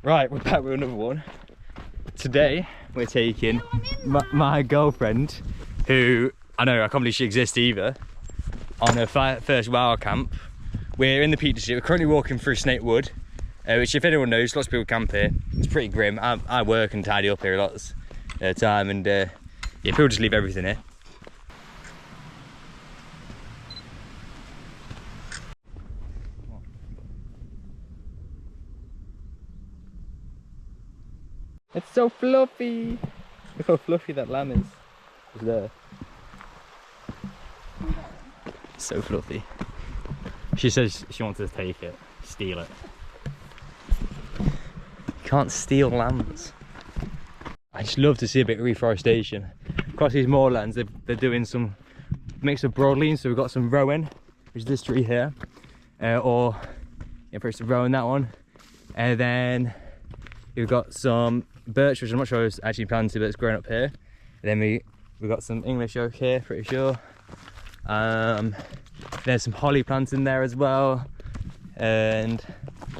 Right, we're back with another one. Today we're taking my girlfriend, who I can't believe she exists either, on her first wild camp. We're in the Peak District. We're currently walking through Snake Wood, which, if anyone knows, lots of people camp here. It's pretty grim. I work and tidy up here lots of the time, and yeah, people just leave everything here. It's so fluffy. Look how fluffy that lamb is. It's there. So fluffy. She says she wants to take it, steal it. You can't steal lambs. I just love to see a bit of reforestation. Across these moorlands, they're doing some mix of broadleaf. So we've got some rowan, which is this tree here, or first the rowan, that one, and then we've got some birch, which I'm not sure is actually planted, but it's grown up here. And then we've got some English oak here, pretty sure. There's some holly plants in there as well, and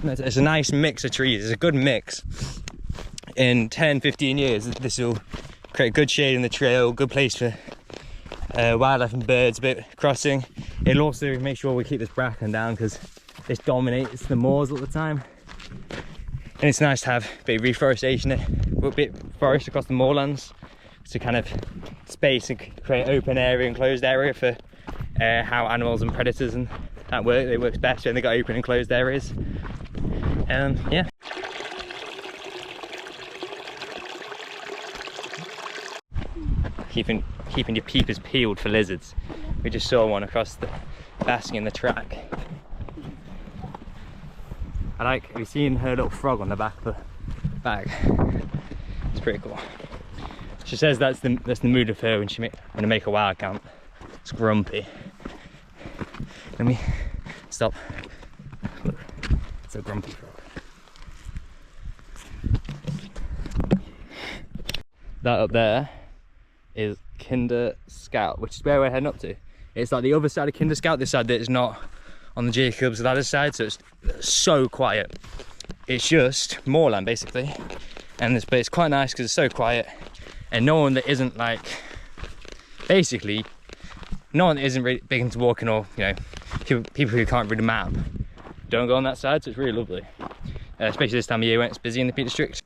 it's a nice mix of trees. It's a good mix. In 10-15 years, this will create good shade in the trail, good place for wildlife and birds, a bit crossing. It'll also make sure we keep this bracken down, because this dominates the moors all the time. And it's nice to have a bit of reforestation, a bit of forest across the moorlands to kind of space and create open area, enclosed area for how animals and predators and that work. It works best when they got open and closed areas. Yeah. Keeping your peepers peeled for lizards. We just saw one across the basking in the track. Have you seen her little frog on the back of the bag? It's pretty cool. She says that's the mood of her when she's going to make a wild camp. It's grumpy. Let me stop. Look, it's a grumpy frog. That up there is Kinder Scout, which is where we're heading up to. It's like the other side of Kinder Scout, this side that is not on the Jacob's Ladder side, so it's so quiet. It's just moorland basically, and but it's quite nice because it's so quiet, and no one that isn't basically no one that isn't really big into walking, or people who can't read a map don't go on that side, so it's really lovely, especially this time of year when it's busy in the Peak District.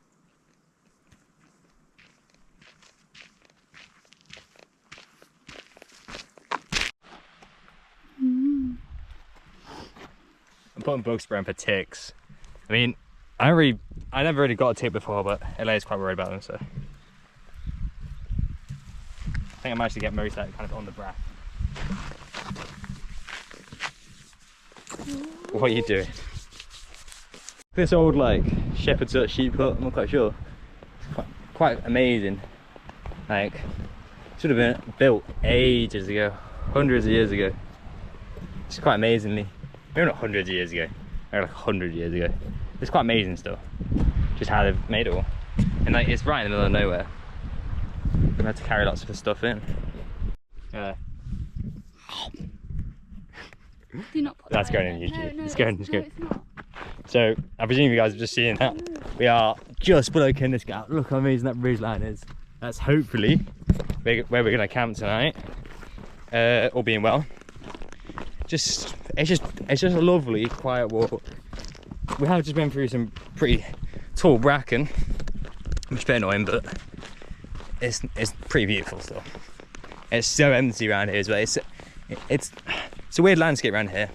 I'm putting bug spray on for ticks. I mean, I never really got a tick before, but LA is quite worried about them, so I think I managed to get most of that kind of on the brack. What are you doing? This old shepherd's hut, sheep hut, I'm not quite sure. It's quite amazing. Should have been built ages ago, hundreds of years ago. It's quite amazingly. Maybe not hundreds of years ago, maybe 100 years ago. It's quite amazing still, just how they've made it all. And it's right in the middle of nowhere. We're gonna have to carry lots of the stuff in. Do not put That's that going in in YouTube. No, It's going. it's not. So I presume you guys have just seen that. We are just below Kinder Scout. Look how amazing that ridge line is. That's hopefully where we're gonna camp tonight, all being well. It's just a lovely, quiet walk. We have just been through some pretty tall bracken, which is a bit annoying, but it's pretty beautiful still. It's so empty around here as well. It's a weird landscape around here.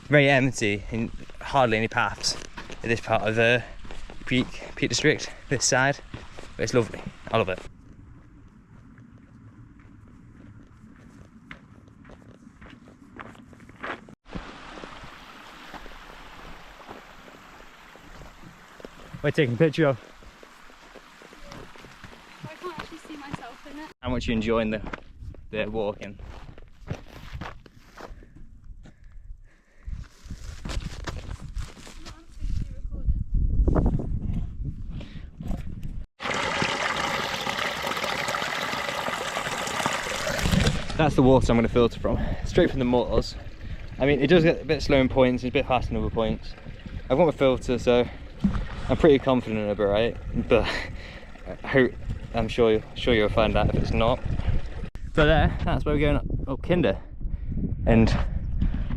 Very empty and hardly any paths in this part of the Peak District, this side. But it's lovely. I love it. We're taking a picture of. I can't actually see myself in it. How much you enjoying the walking? That's the water I'm going to filter from, straight from the moors. I mean, it does get a bit slow in points, it's a bit fast in other points. I've got my filter, so I'm pretty confident of it, right? But I'm sure you'll find out if it's not. But that's where we're going up Kinder, and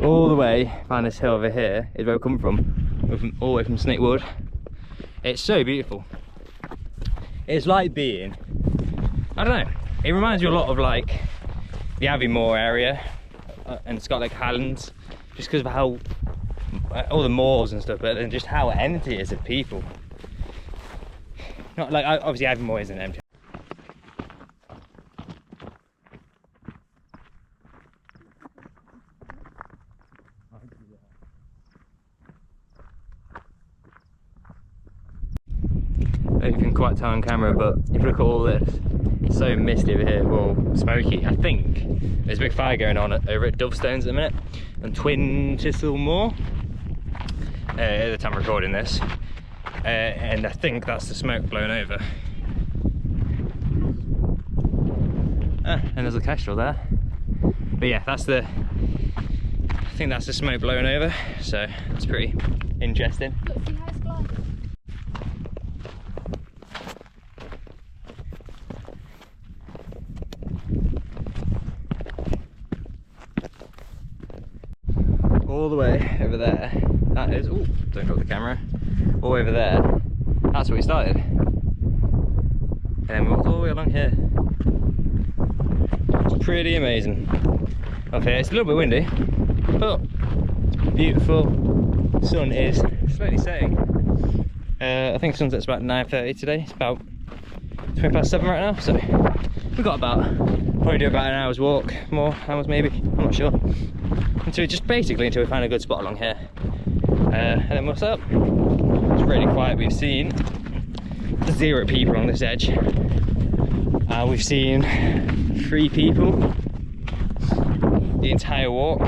all the way down this hill over here is where we come from, all the way from Snakewood. It's so beautiful. It's like being, I don't know, it reminds you a lot of like the Aviemore area and Scotland Highlands, just because of how all the moors and stuff, but then just how empty it is of people. Not like, obviously Aviemore isn't empty. You can quite tell on camera, but if you look at all this, it's so misty over here, well, smoky. I think there's a big fire going on over at Dovestones at the minute, and Twin Chisel Moor, at the time of recording this, and I think that's the smoke blown over. And there's a kestrel there, but yeah, I think that's the smoke blown over, so it's pretty interesting. Look, see how it's gliding? All the way over there, that is, oh, don't drop the camera, all over there, that's where we started. And then we walked all the way along here. It's pretty amazing. Up here, it's a little bit windy, but it's beautiful. The sun is slowly setting. I think sunset's about 9:30 today. It's about 20 past 7 right now, so we've got probably do about an hour's walk, more hours maybe, I'm not sure. Until we find a good spot along here. And then we'll set up. It's really quiet. We've seen 0 people on this edge. We've seen 3 people the entire walk,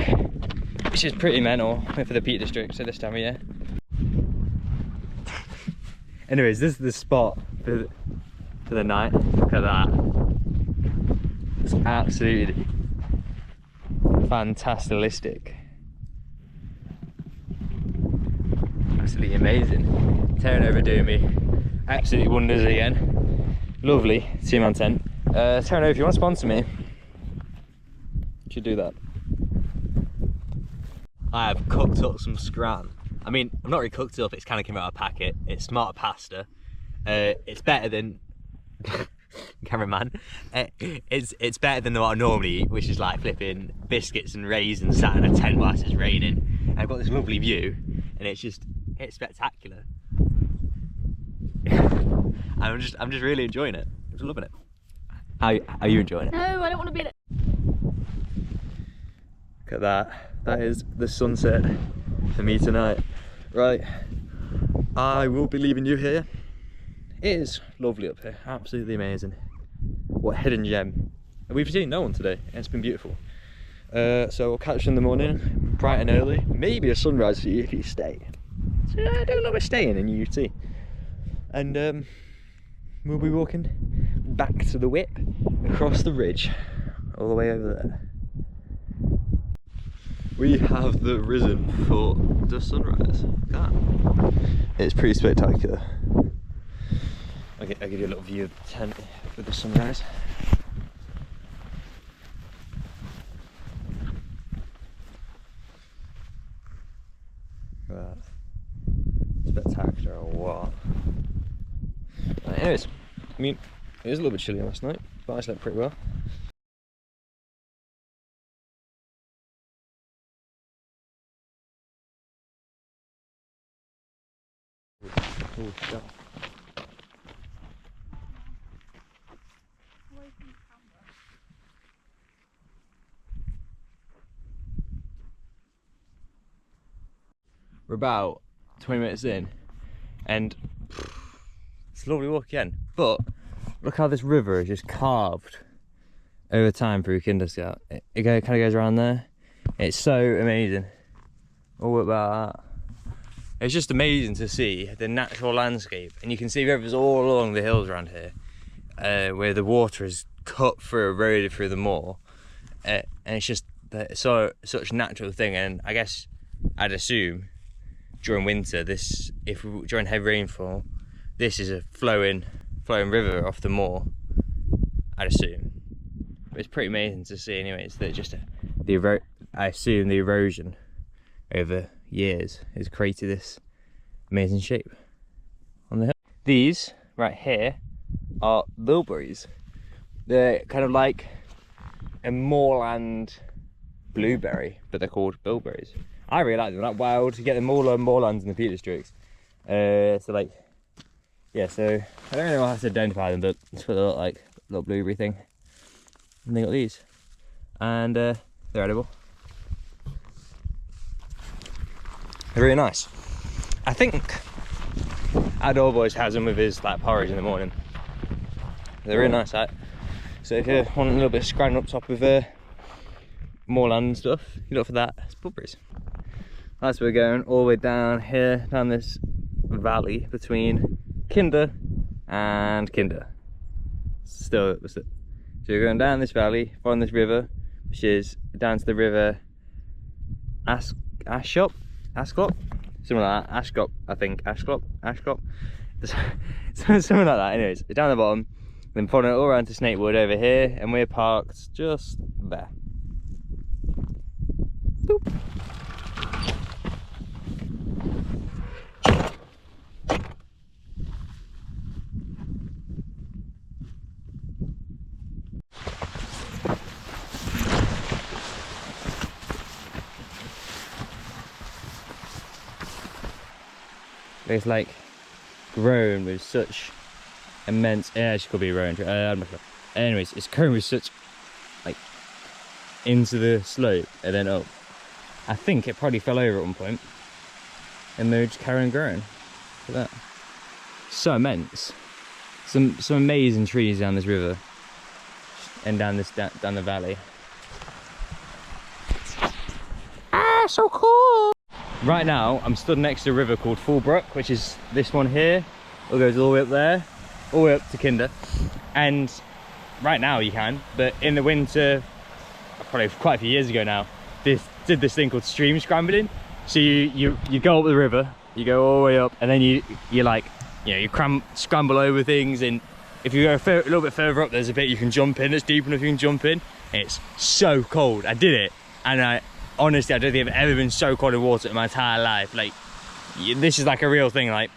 which is pretty mental for the Peak District at this time of year. Anyways, this is the spot for the night. Look at that. It's absolutely fantastic. Absolutely amazing. Tearing over Doomy. Absolutely wonders again. Lovely. 2 man 10. Tearing over, if you want to sponsor me, you should do that. I have cooked up some scran. I mean, I've not really cooked it up, it's kind of came out of a packet. It's tomato pasta. It's better than cameraman. It's better than what I normally eat, which is like flipping biscuits and raisins sat in a tent whilst it's raining. And I've got this lovely view, and it's spectacular. I'm just really enjoying it. I'm just loving it. How are you enjoying it? No, I don't want to be in it. Look at that. That is the sunset for me tonight. Right, I will be leaving you here. It is lovely up here, absolutely amazing. What a hidden gem. We've seen no one today, and it's been beautiful. So we'll catch you in the morning, bright and early. Maybe a sunrise for you if you stay. So I don't know, we're staying in UT. And we'll be walking back to the whip, across the ridge, all the way over there. We have risen for the sunrise. Look at that. It's pretty spectacular. I'll give you a little view of the tent with the sunrise. Right. Spectacular or what? Right, anyways, I mean, it was a little bit chilly last night, but I slept pretty well. Oh, shit. We're about 20 minutes in, and it's a lovely walk again. But look how this river is just carved over time through Kinderscout. It kind of goes around there. It's so amazing. All about that. It's just amazing to see the natural landscape, and you can see rivers all along the hills around here, where the water is cut through, eroded through the moor, and it's just such a natural thing. And I guess I'd assume during winter, during heavy rainfall, this is a flowing river off the moor, I'd assume. But it's pretty amazing to see anyway. It's that just I assume the erosion over years has created this amazing shape on the hill. These right here are bilberries. They're kind of like a moorland blueberry, but they're called bilberries. I really like them. They're like wild. You get them all on moorlands in the Peak Districts. So like, yeah. So I don't really know how to identify them, but that's what they look like. Little blueberry thing. And they got these, and they're edible. They're really nice. I think Outdoor Boys has them with his like porridge in the morning. They're really nice. So if you want a little bit of scran up top of moorland and stuff, you look for that. It's bilberries. That's where we're going, all the way down here, down this valley between Kinder and Kinder. So we're going down this valley, following this river, which is down to the river Ascot, something like that. Ascot, I think. Ascot, something like that. Anyways, down the bottom, then following it all around to Snakewood over here, and we're parked just there. Boop. It's like grown with such immense, yeah, it could be grown. I'm not sure. Anyways, it's grown with such like into the slope and then up. I think it probably fell over at one point and they're just carrying growing. Look at that. So immense. Some amazing trees down this river and down the valley. Ah, so cool! Right now, I'm stood next to a river called Fullbrook, which is this one here. It goes all the way up there, all the way up to Kinder. And right now you can, but in the winter, probably quite a few years ago now, did this thing called stream scrambling. So you go up the river, you go all the way up, and then you scramble over things. And if you go a little bit further up, there's a bit you can jump in. It's deep enough you can jump in. It's so cold. I did it, and honestly, I don't think I've ever been so cold in water in my entire life. Like, this is like a real thing. Like,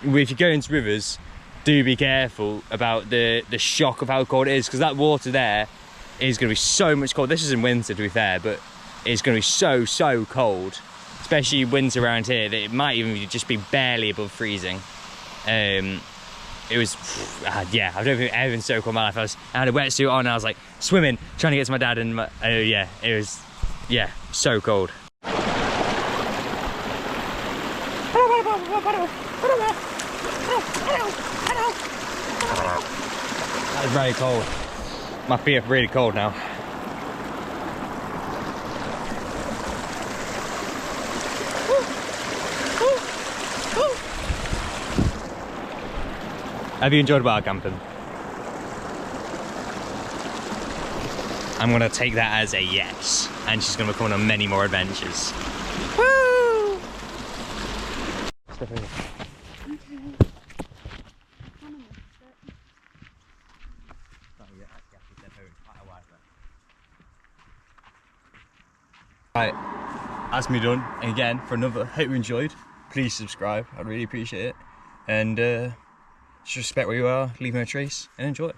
if you go into rivers, do be careful about the shock of how cold it is, because that water there is going to be so much cold. This is in winter, to be fair, but it's going to be so cold, especially winter around here, that it might even just be barely above freezing. It was, yeah, I don't think I've ever been so cold in my life. I had a wetsuit on, and I was like swimming, trying to get to my dad, and yeah, it was, yeah, so cold. That was very cold. My feet are really cold now. Have you enjoyed wild camping? I'm gonna take that as a yes, and she's gonna be coming on many more adventures. Woo! Step over. Right, that's me done. And again, for another, hope you enjoyed. Please subscribe, I'd really appreciate it. And just respect where you are, leave me a trace, and enjoy it.